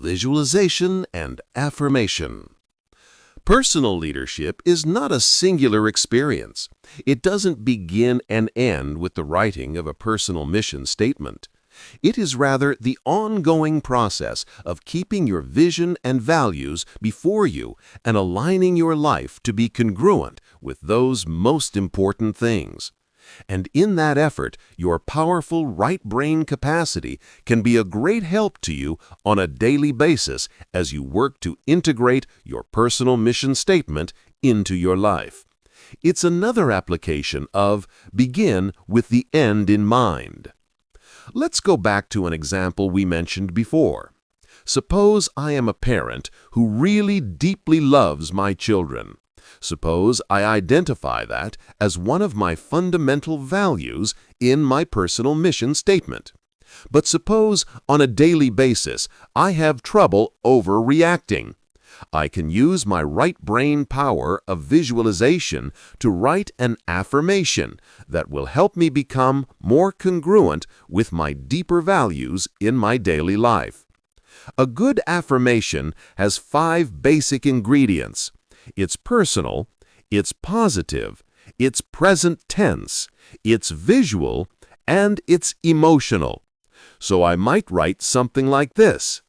Visualization and affirmation. Personal leadership is not a singular experience. It doesn't begin and end with the writing of a personal mission statement. It is rather the ongoing process of keeping your vision and values before you and aligning your life to be congruent with those most important things. And in that effort, your powerful right brain capacity can be a great help to you on a daily basis as you work to integrate your personal mission statement into your life. It's another application of begin with the end in mind. Let's go back to an example we mentioned before. Suppose I am a parent who really deeply loves my children. Suppose I identify that as one of my fundamental values in my personal mission statement. But suppose on a daily basis I have trouble overreacting. I can use my right brain power of visualization to write an affirmation that will help me become more congruent with my deeper values in my daily life. A good affirmation has 5 basic ingredients. It's personal, it's positive, it's present tense, it's visual, and it's emotional. So I might write something like this.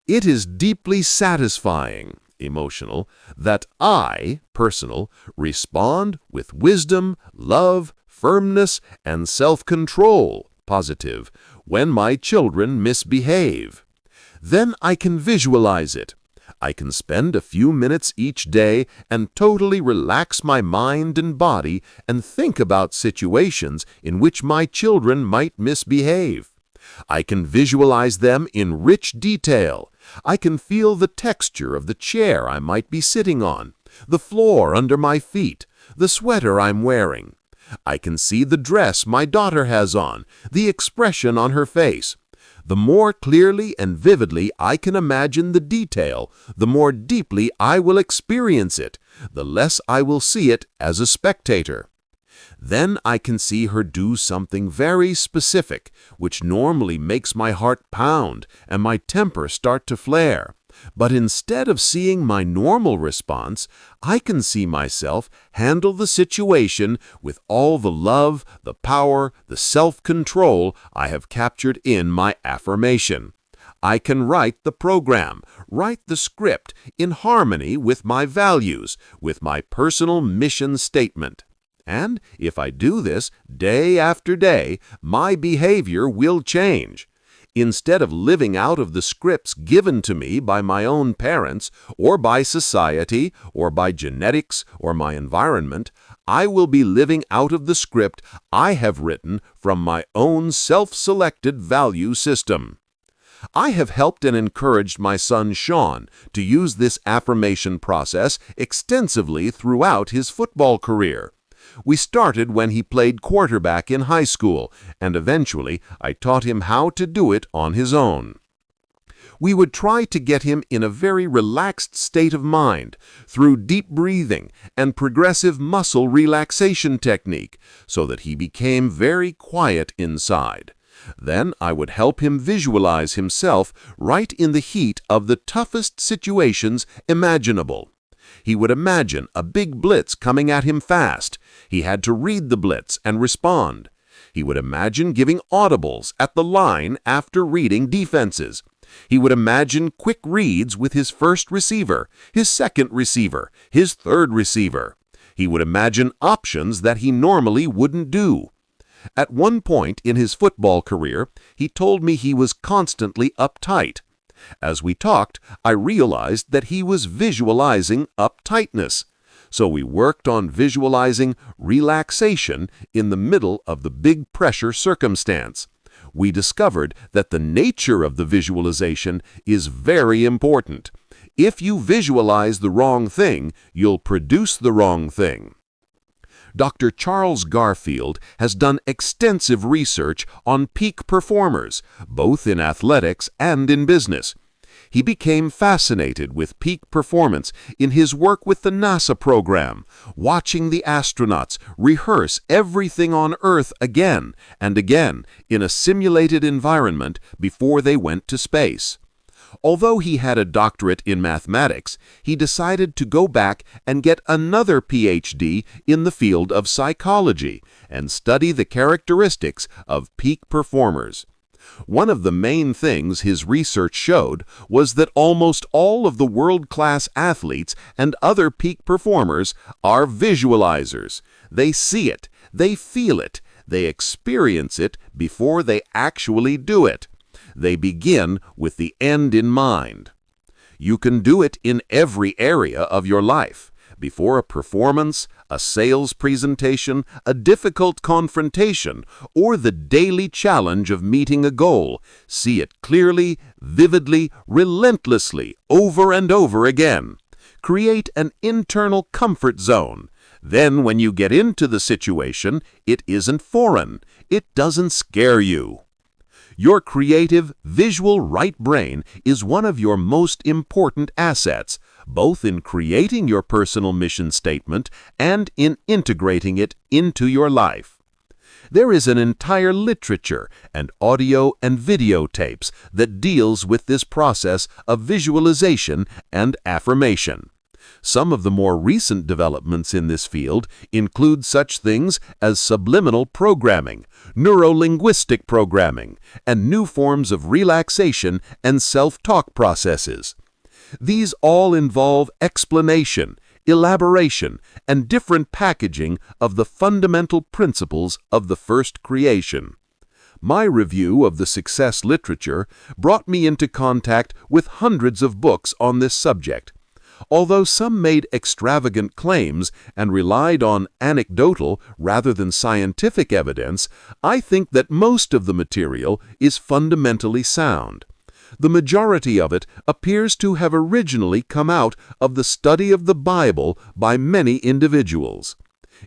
It is deeply satisfying, emotional, that I, personal, respond with wisdom, love, firmness, and self-control, positive, when my children misbehave. Then I can visualize it. I can spend a few minutes each day and totally relax my mind and body and think about situations in which my children might misbehave. I can visualize them in rich detail. I can feel the texture of the chair I might be sitting on, the floor under my feet, the sweater I'm wearing. I can see the dress my daughter has on, the expression on her face. The more clearly and vividly I can imagine the detail, the more deeply I will experience it, the less I will see it as a spectator. Then I can see her do something very specific, which normally makes my heart pound and my temper start to flare. But instead of seeing my normal response, I can see myself handle the situation with all the love, the power, the self-control I have captured in my affirmation. I can write the program, write the script in harmony with my values, with my personal mission statement. And if I do this day after day, my behavior will change. Instead of living out of the scripts given to me by my own parents, or by society, or by genetics, or my environment, I will be living out of the script I have written from my own self-selected value system. I have helped and encouraged my son Sean to use this affirmation process extensively throughout his football career. We started when he played quarterback in high school, and eventually I taught him how to do it on his own. We would try to get him in a very relaxed state of mind through deep breathing and progressive muscle relaxation technique so that he became very quiet inside. Then I would help him visualize himself right in the heat of the toughest situations imaginable. He would imagine a big blitz coming at him fast. He had to read the blitz and respond. He would imagine giving audibles at the line after reading defenses. He would imagine quick reads with his first receiver, his second receiver, his third receiver. He would imagine options that he normally wouldn't do. At one point in his football career, he told me he was constantly uptight. As we talked, I realized that he was visualizing uptightness. So we worked on visualizing relaxation in the middle of the big pressure circumstance. We discovered that the nature of the visualization is very important. If you visualize the wrong thing, you'll produce the wrong thing. Dr. Charles Garfield has done extensive research on peak performers, both in athletics and in business. He became fascinated with peak performance in his work with the NASA program, watching the astronauts rehearse everything on Earth again and again in a simulated environment before they went to space. Although he had a doctorate in mathematics, he decided to go back and get another PhD in the field of psychology and study the characteristics of peak performers. One of the main things his research showed was that almost all of the world-class athletes and other peak performers are visualizers. They see it, they feel it, they experience it before they actually do it. They begin with the end in mind. You can do it in every area of your life. Before a performance, a sales presentation, a difficult confrontation, or the daily challenge of meeting a goal, see it clearly, vividly, relentlessly, over and over again. Create an internal comfort zone. Then when you get into the situation, it isn't foreign. It doesn't scare you. Your creative, visual right brain is one of your most important assets, both in creating your personal mission statement and in integrating it into your life. There is an entire literature and audio and video tapes that deals with this process of visualization and affirmation. Some of the more recent developments in this field include such things as subliminal programming, neuro-linguistic programming, and new forms of relaxation and self-talk processes. These all involve explanation, elaboration, and different packaging of the fundamental principles of the first creation. My review of the success literature brought me into contact with hundreds of books on this subject. Although some made extravagant claims and relied on anecdotal rather than scientific evidence, I think that most of the material is fundamentally sound. The majority of it appears to have originally come out of the study of the Bible by many individuals.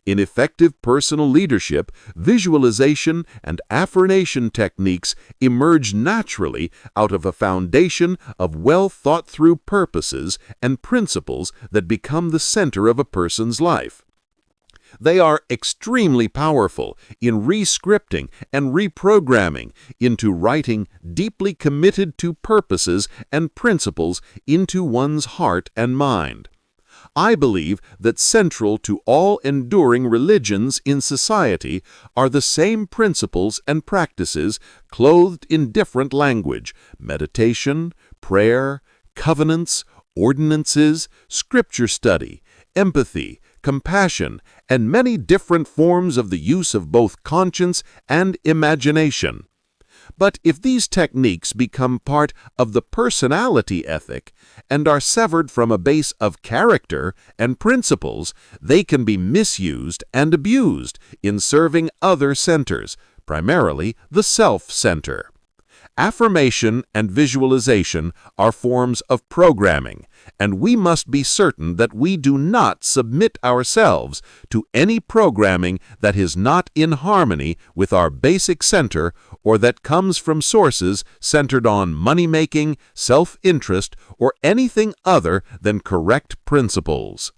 In effective personal leadership, visualization and affirmation techniques emerge naturally out of a foundation of well-thought-through purposes and principles that become the center of a person's life. They are extremely powerful in re-scripting and reprogramming into writing deeply committed to purposes and principles into one's heart and mind. I believe that central to all enduring religions in society are the same principles and practices clothed in different language: meditation, prayer, covenants, ordinances, scripture study, empathy, compassion, and many different forms of the use of both conscience and imagination. But if these techniques become part of the personality ethic and are severed from a base of character and principles, they can be misused and abused in serving other centers, primarily the self-center. Affirmation and visualization are forms of programming, and we must be certain that we do not submit ourselves to any programming that is not in harmony with our basic center or that comes from sources centered on money-making, self-interest, or anything other than correct principles.